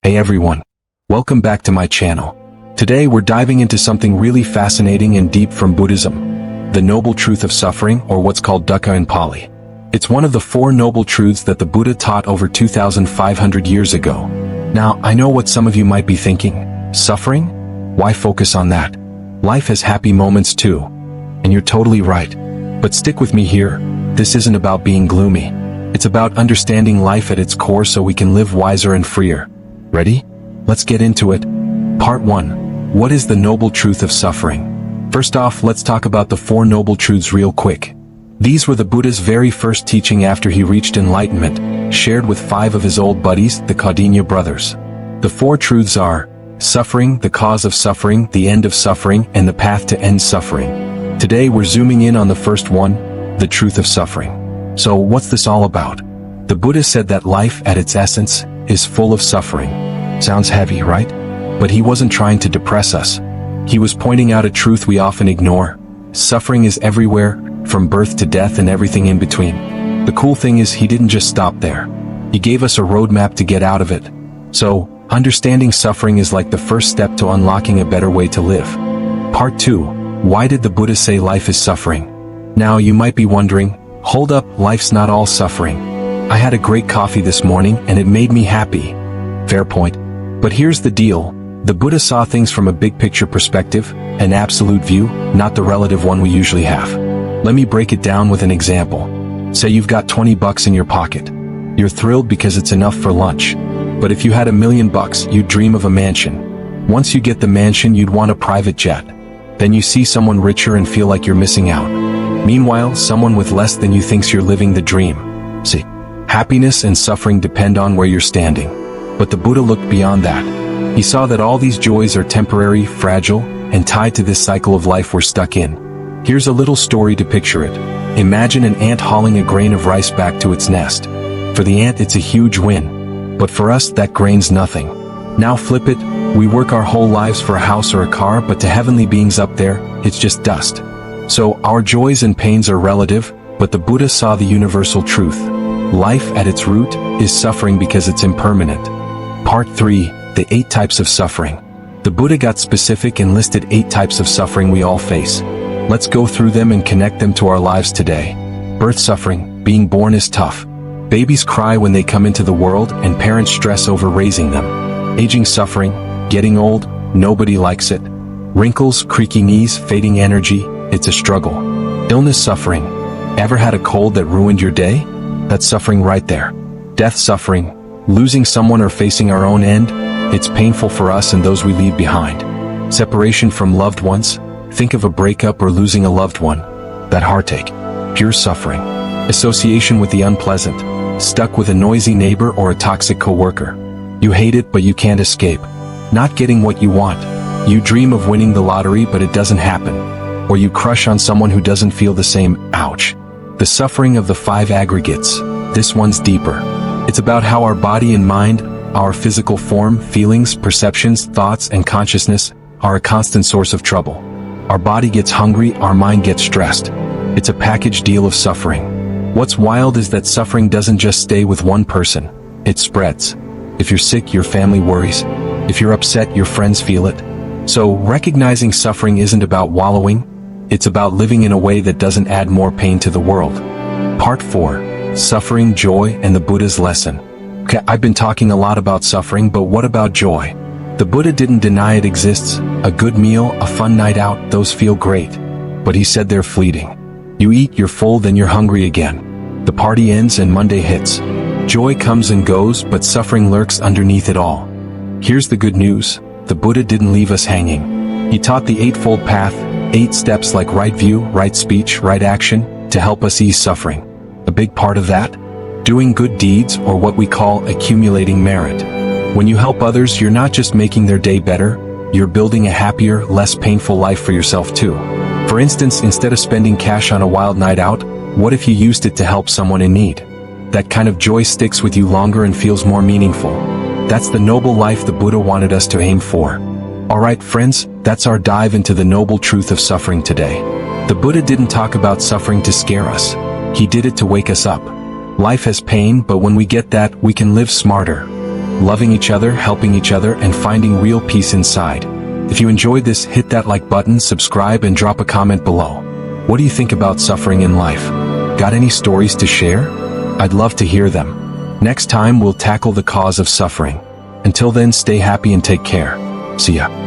Hey everyone. Welcome back to my channel. Today we're diving into something really fascinating and deep from Buddhism. The noble truth of suffering, or what's called dukkha in Pali. It's one of the four noble truths that the Buddha taught over 2,500 years ago. Now, I know what some of you might be thinking. Suffering? Why focus on that? Life has happy moments too. And you're totally right. But stick with me here. This isn't about being gloomy. It's about understanding life at its core so we can live wiser and freer. Ready? Let's get into it. Part 1. What is the noble truth of suffering? First off, let's talk about the four noble truths real quick. These were the Buddha's very first teaching after he reached enlightenment, shared with 5 of his old buddies, the Kaudinya brothers. The four truths are suffering, the cause of suffering, the end of suffering, and the path to end suffering. Today we're zooming in on the first one, the truth of suffering. So what's this all about? The Buddha said that life at its essence is full of suffering. Sounds heavy, right? But he wasn't trying to depress us. He was pointing out a truth we often ignore. Suffering is everywhere, from birth to death and everything in between. The cool thing is he didn't just stop there. He gave us a roadmap to get out of it. So, understanding suffering is like the first step to unlocking a better way to live. Part 2. Why did the Buddha say life is suffering? Now you might be wondering, hold up, life's not all suffering. I had a great coffee this morning and it made me happy. Fair point. But here's the deal. The Buddha saw things from a big picture perspective, an absolute view, not the relative one we usually have. Let me break it down with an example. Say you've got 20 bucks in your pocket. You're thrilled because it's enough for lunch. But if you had $1 million, you'd dream of a mansion. Once you get the mansion, you'd want a private jet. Then you see someone richer and feel like you're missing out. Meanwhile, someone with less than you thinks you're living the dream. See, happiness and suffering depend on where you're standing. But the Buddha looked beyond that. He saw that all these joys are temporary, fragile, and tied to this cycle of life we're stuck in. Here's a little story to picture it. Imagine an ant hauling a grain of rice back to its nest. For the ant, it's a huge win. But for us, that grain's nothing. Now flip it, we work our whole lives for a house or a car, but to heavenly beings up there, it's just dust. So our joys and pains are relative, but the Buddha saw the universal truth. Life at its root is suffering because it's impermanent. Part 3. The 8 types of suffering. The Buddha got specific and listed 8 types of suffering we all face. Let's go through them and connect them to our lives today. Birth suffering. Being born is tough. Babies cry when they come into the world and parents stress over raising them. Aging suffering. Getting old. Nobody likes it. Wrinkles, creaky knees, fading energy. It's a struggle. Illness suffering. Ever had a cold that ruined your day? That's suffering right there. Death suffering. Losing someone or facing our own end. It's painful for us and those we leave behind. Separation from loved ones. Think of a breakup or losing a loved one. That heartache. Pure suffering. Association with the unpleasant. Stuck with a noisy neighbor or a toxic coworker. You hate it but you can't escape. Not getting what you want. You dream of winning the lottery but it doesn't happen. Or you crush on someone who doesn't feel the same. Ouch. The suffering of the 5 aggregates. This one's deeper. It's about how our body and mind, our physical form, feelings, perceptions, thoughts, and consciousness are a constant source of trouble. Our body gets hungry, our mind gets stressed. It's a package deal of suffering. What's wild is that suffering doesn't just stay with one person. It spreads. If you're sick, your family worries. If you're upset, your friends feel it. So, recognizing suffering isn't about wallowing. It's about living in a way that doesn't add more pain to the world. Part 4. Suffering, joy, and the Buddha's lesson. Okay, I've been talking a lot about suffering, but what about joy? The Buddha didn't deny it exists. A good meal, a fun night out, those feel great. But he said they're fleeting. You eat, you're full, then you're hungry again. The party ends and Monday hits. Joy comes and goes, but suffering lurks underneath it all. Here's the good news. The Buddha didn't leave us hanging. He taught the Eightfold Path, 8 steps like right view, right speech, right action, to help us ease suffering. A big part of that? Doing good deeds, or what we call accumulating merit. When you help others, you're not just making their day better, you're building a happier, less painful life for yourself too. For instance, instead of spending cash on a wild night out, what if you used it to help someone in need? That kind of joy sticks with you longer and feels more meaningful. That's the noble life the Buddha wanted us to aim for. Alright friends, that's our dive into the noble truth of suffering today. The Buddha didn't talk about suffering to scare us. He did it to wake us up. Life has pain, but when we get that, we can live smarter. loving each other, helping each other, and finding real peace inside. If you enjoyed this, hit that like button, subscribe, and drop a comment below. What do you think about suffering in life? Got any stories to share? I'd love to hear them. Next time, we'll tackle the cause of suffering. Until then, stay happy and take care. See ya.